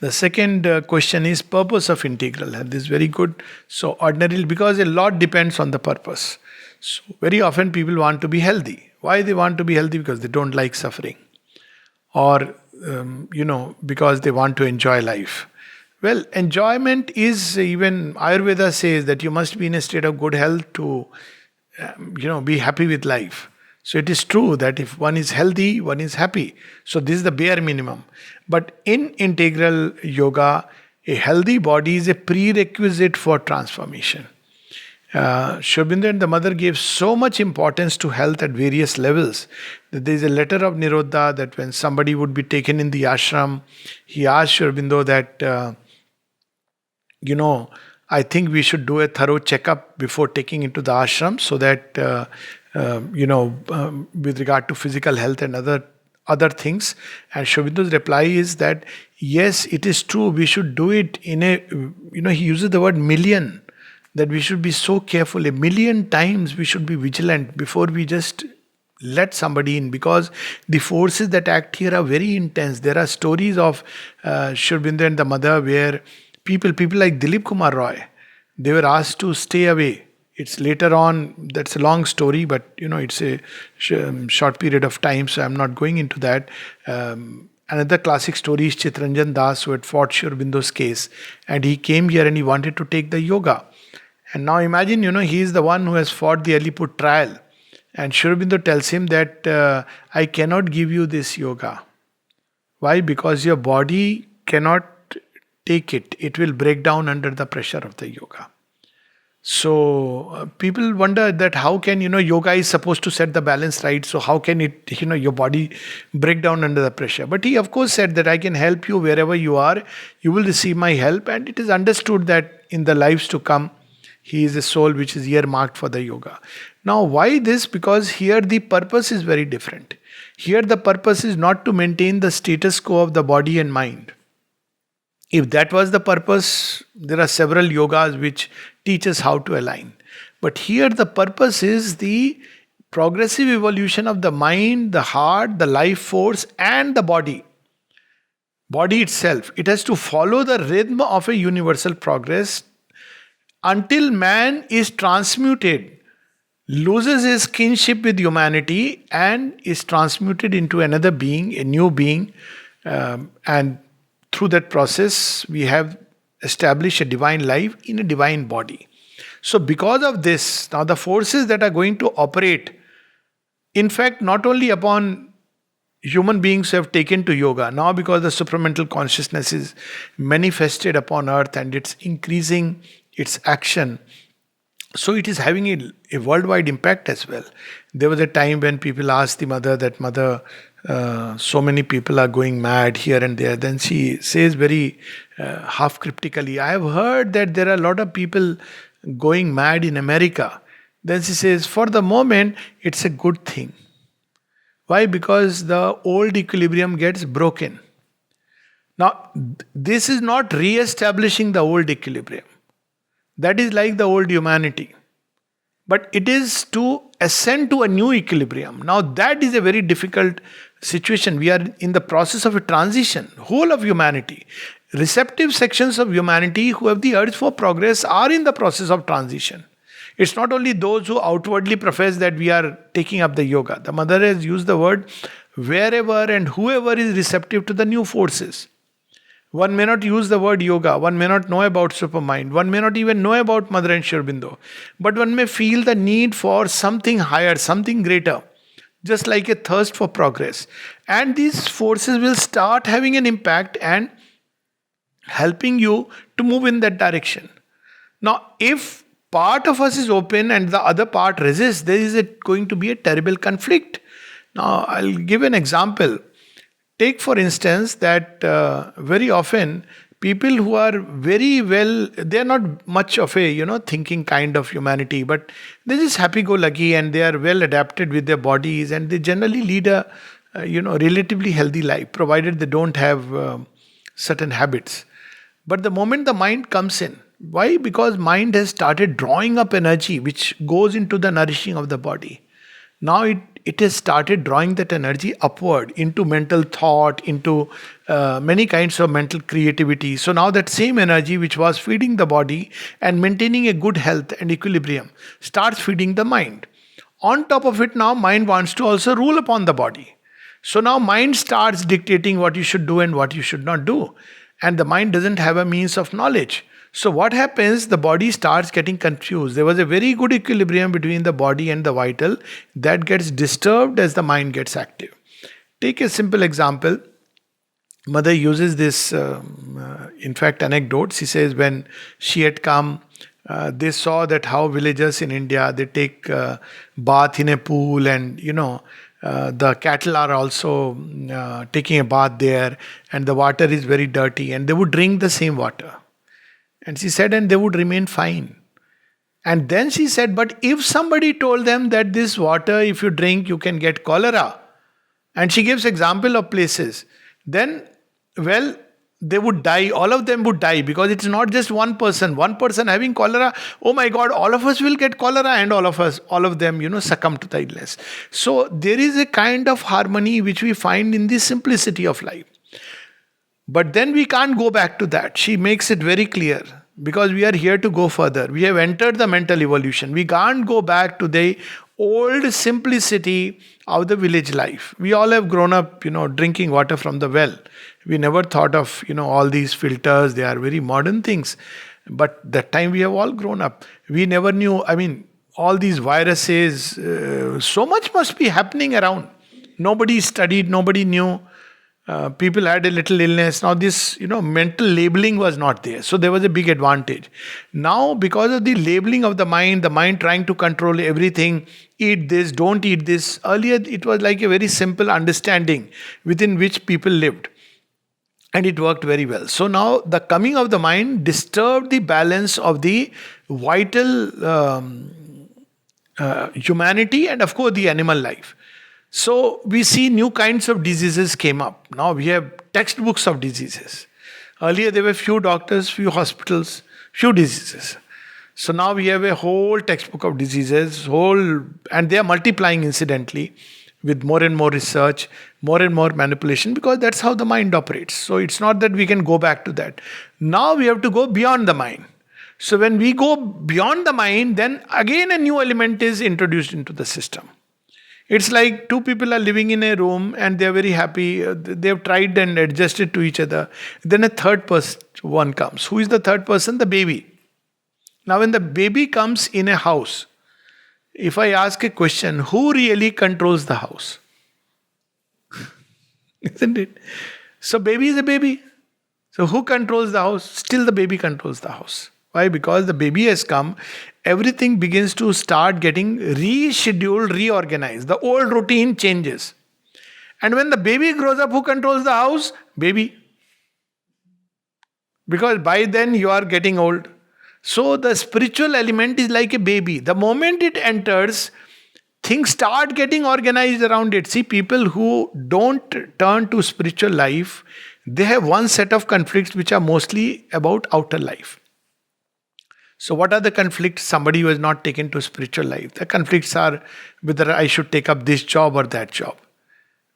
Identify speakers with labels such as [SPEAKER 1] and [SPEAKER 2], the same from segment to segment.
[SPEAKER 1] The second question is purpose of integral health. This is very good. So ordinarily, because a lot depends on the purpose. So very often people want to be healthy. Why they want to be healthy? Because they don't like suffering, or because they want to enjoy life. Well, enjoyment is, even Ayurveda says that you must be in a state of good health to be happy with life. So it is true that if one is healthy, one is happy. So this is the bare minimum. But in integral yoga, a healthy body is a prerequisite for transformation. Sri Aurobindo and the mother gave so much importance to health at various levels that there is a letter of Nirodha that when somebody would be taken in the ashram, he asked Sri Aurobindo that, I think we should do a thorough checkup before taking into the ashram, so that, with regard to physical health and other things. And Sri Aurobindo's reply is that, yes, it is true, we should do it in a, he uses the word million, that we should be so careful. A million times we should be vigilant before we just let somebody in, because the forces that act here are very intense. There are stories of Sri Aurobindo and the mother where people like Dilip Kumar Roy, they were asked to stay away. It's later on, that's a long story, but it's a short period of time, so I'm not going into that. Another classic story is Chittaranjan Das, who had fought Sri Aurobindo's case, and he came here and he wanted to take the yoga. And now imagine, he is the one who has fought the Alipur trial. And Sri Aurobindo tells him that I cannot give you this yoga. Why? Because your body cannot take it. It will break down under the pressure of the yoga. So people wonder that how can, yoga is supposed to set the balance right. So how can it, your body break down under the pressure? But he of course said that I can help you wherever you are. You will receive my help. And it is understood that in the lives to come, he is a soul which is earmarked for the yoga. Now, why this? Because here the purpose is very different. Here the purpose is not to maintain the status quo of the body and mind. If that was the purpose, there are several yogas which teach us how to align. But here the purpose is the progressive evolution of the mind, the heart, the life force, and the body. Body itself. It has to follow the rhythm of a universal progress until man is transmuted, loses his kinship with humanity, and is transmuted into another being, a new being. And through that process, we have established a divine life in a divine body. So because of this, now the forces that are going to operate, in fact, not only upon human beings who have taken to yoga, now because the supramental consciousness is manifested upon earth and it's increasing its action, so it is having a worldwide impact as well. There was a time when people asked the mother that, Mother, so many people are going mad here and there. Then she says very half cryptically, I have heard that there are a lot of people going mad in America. Then she says, for the moment, it's a good thing. Why? Because the old equilibrium gets broken. Now, this is not re-establishing the old equilibrium. That is like the old humanity. But it is to ascend to a new equilibrium. Now that is a very difficult situation. We are in the process of a transition. Whole of humanity, receptive sections of humanity who have the urge for progress are in the process of transition. It's not only those who outwardly profess that we are taking up the yoga. The mother has used the word wherever and whoever is receptive to the new forces. One may not use the word yoga, one may not know about supermind, one may not even know about Mother and Sri Aurobindo, but one may feel the need for something higher, something greater, just like a thirst for progress. And these forces will start having an impact and helping you to move in that direction. Now, if part of us is open and the other part resists, there is going to be a terrible conflict. Now, I'll give an example. Take for instance that very often people who are very well, they are not much of a thinking kind of humanity, but they're just happy-go-lucky and they are well adapted with their bodies and they generally lead a relatively healthy life, provided they don't have certain habits. But the moment the mind comes in, why? Because mind has started drawing up energy which goes into the nourishing of the body. Now it has started drawing that energy upward into mental thought, into many kinds of mental creativity. So now that same energy which was feeding the body and maintaining a good health and equilibrium starts feeding the mind. On top of it, now mind wants to also rule upon the body. So now mind starts dictating what you should do and what you should not do. And the mind doesn't have a means of knowledge. So what happens? The body starts getting confused. There was a very good equilibrium between the body and the vital that gets disturbed as the mind gets active. Take a simple example. Mother uses this, in fact, anecdote. She says when she had come, they saw that how villagers in India, they take bath in a pool, and the cattle are also taking a bath there, and the water is very dirty, and they would drink the same water. And she said, and they would remain fine. And then she said, but if somebody told them that this water, if you drink, you can get cholera, and she gives example of places, then, well, they would die, all of them would die, because it's not just one person having cholera. Oh my God, all of us will get cholera, and all of them, succumb to the illness. So there is a kind of harmony which we find in the simplicity of life. But then we can't go back to that. She makes it very clear, because we are here to go further. We have entered the mental evolution. We can't go back to the old simplicity of the village life. We all have grown up, drinking water from the well. We never thought of, all these filters. They are very modern things. But that time we have all grown up. We never knew, all these viruses, so much must be happening around. Nobody studied, nobody knew. People had a little illness. Now this, mental labeling was not there. So there was a big advantage. Now, because of the labeling of the mind trying to control everything, eat this, don't eat this. Earlier, it was like a very simple understanding within which people lived. And it worked very well. So now the coming of the mind disturbed the balance of the vital humanity and of course the animal life. So we see new kinds of diseases came up. Now we have textbooks of diseases. Earlier there were few doctors, few hospitals, few diseases. So now we have a whole textbook of diseases, and they are multiplying incidentally with more and more research, more and more manipulation, because that's how the mind operates. So it's not that we can go back to that. Now we have to go beyond the mind. So when we go beyond the mind, then again a new element is introduced into the system. It's like two people are living in a room and they're very happy. They have tried and adjusted to each other. Then a third one comes. Who is the third person? The baby. Now when the baby comes in a house, if I ask a question, who really controls the house? Isn't it? So baby is a baby. So who controls the house? Still the baby controls the house. Why? Because the baby has come, everything begins to start getting rescheduled, reorganized. The old routine changes. And when the baby grows up, who controls the house? Baby. Because by then you are getting old. So the spiritual element is like a baby. The moment it enters, things start getting organized around it. See, people who don't turn to spiritual life, they have one set of conflicts which are mostly about outer life. So what are the conflicts? Somebody who has not taken to spiritual life. The conflicts are whether I should take up this job or that job.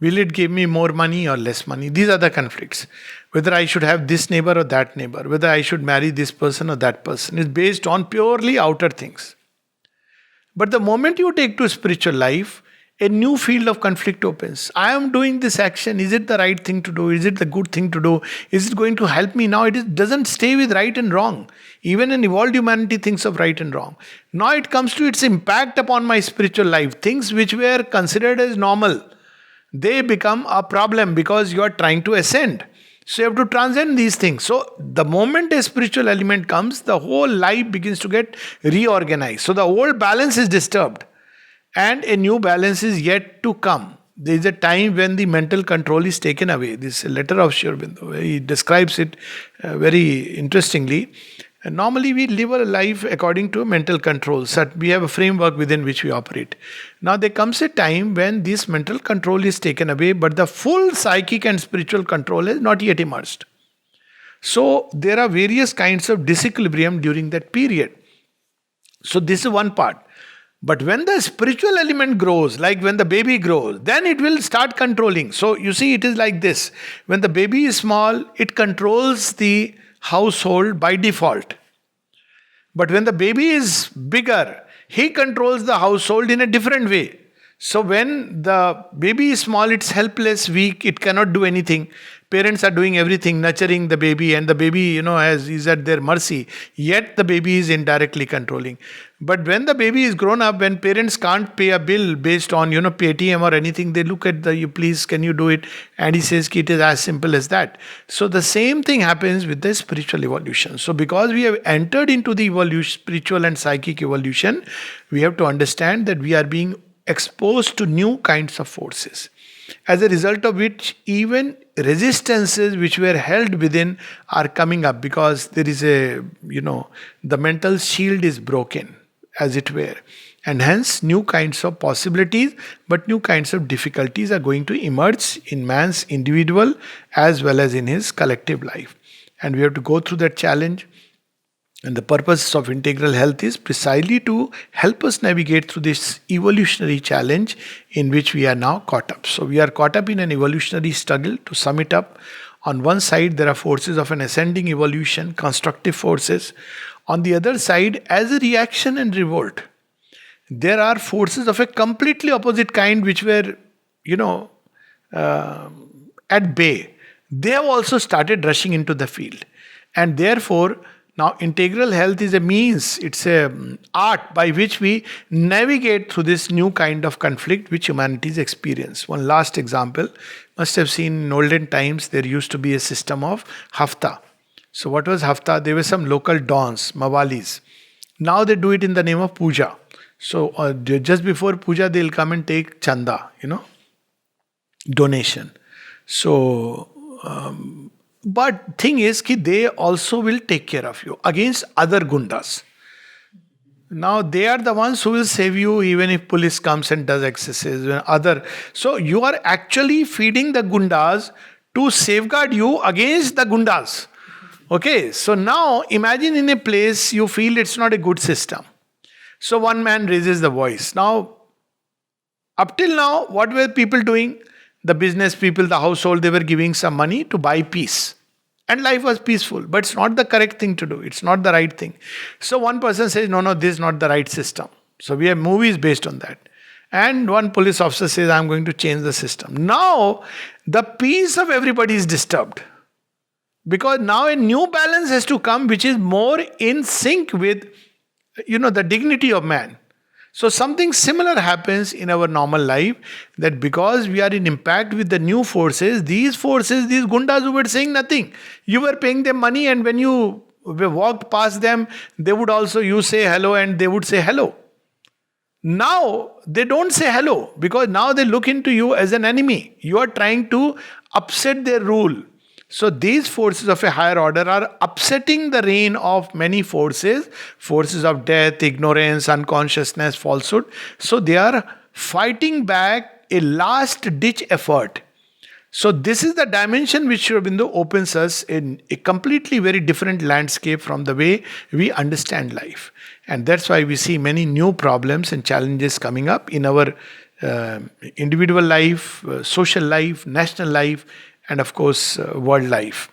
[SPEAKER 1] Will it give me more money or less money? These are the conflicts. Whether I should have this neighbor or that neighbor. Whether I should marry this person or that person. Is based on purely outer things. But the moment you take to spiritual life, a new field of conflict opens. I am doing this action. Is it the right thing to do? Is it the good thing to do? Is it going to help me? Now doesn't stay with right and wrong. Even an evolved humanity thinks of right and wrong. Now it comes to its impact upon my spiritual life. Things which were considered as normal, they become a problem because you are trying to ascend. So you have to transcend these things. So the moment a spiritual element comes, the whole life begins to get reorganized. So the old balance is disturbed. And a new balance is yet to come. There is a time when the mental control is taken away. This letter of Sri Aurobindo, he describes it very interestingly. And normally we live a life according to mental controls. That we have a framework within which we operate. Now there comes a time when this mental control is taken away, but the full psychic and spiritual control has not yet emerged. So there are various kinds of disequilibrium during that period. So this is one part. But when the spiritual element grows, like when the baby grows, then it will start controlling. So you see, it is like this. When the baby is small, it controls the household by default. But when the baby is bigger, he controls the household in a different way. So when the baby is small, it's helpless, weak, it cannot do anything. Parents are doing everything, nurturing the baby, and the baby, is at their mercy. Yet the baby is indirectly controlling. But when the baby is grown up, when parents can't pay a bill based on, Paytm or anything, they look at you, please, can you do it? And he says, it is as simple as that. So the same thing happens with the spiritual evolution. So because we have entered into the spiritual and psychic evolution, we have to understand that we are being exposed to new kinds of forces, as a result of which even resistances which were held within are coming up, because there is the mental shield is broken, as it were, and hence new kinds of possibilities, but new kinds of difficulties are going to emerge in man's individual as well as in his collective life, and we have to go through that challenge. And the purpose of integral health is precisely to help us navigate through this evolutionary challenge in which we are now caught up. So we are caught up in an evolutionary struggle. To sum it up, on one side there are forces of an ascending evolution, constructive forces. On the other side, as a reaction and revolt, there are forces of a completely opposite kind which were, at bay. They have also started rushing into the field. And therefore, now, integral health is a means, it's an art by which we navigate through this new kind of conflict which humanities experience. One last example, must have seen in olden times there used to be a system of hafta. So what was hafta? There were some local dons, mawalis. Now they do it in the name of puja. So just before puja they'll come and take chanda, donation. So but thing is ki they also will take care of you against other gundas. Now they are the ones who will save you even if police comes and does excesses. So you are actually feeding the gundas to safeguard you against the gundas. Okay, so now imagine in a place you feel it's not a good system. So one man raises the voice. Now, up till now, what were people doing? The business people, the household, they were giving some money to buy peace. And life was peaceful. But it's not the correct thing to do. It's not the right thing. So one person says, no, this is not the right system. So we have movies based on that. And one police officer says, I'm going to change the system. Now, the peace of everybody is disturbed. Because now a new balance has to come which is more in sync with, the dignity of man. So something similar happens in our normal life, that because we are in impact with the new forces, these gundas who were saying nothing, you were paying them money, and when you walked past them, they would also, you say hello and they would say hello. Now they don't say hello because now they look into you as an enemy. You are trying to upset their rule. So these forces of a higher order are upsetting the reign of many forces of death, ignorance, unconsciousness, falsehood. So they are fighting back a last ditch effort. So this is the dimension which Sri Aurobindo opens us in a completely very different landscape from the way we understand life. And that's why we see many new problems and challenges coming up in our individual life, social life, national life, and of course, world life.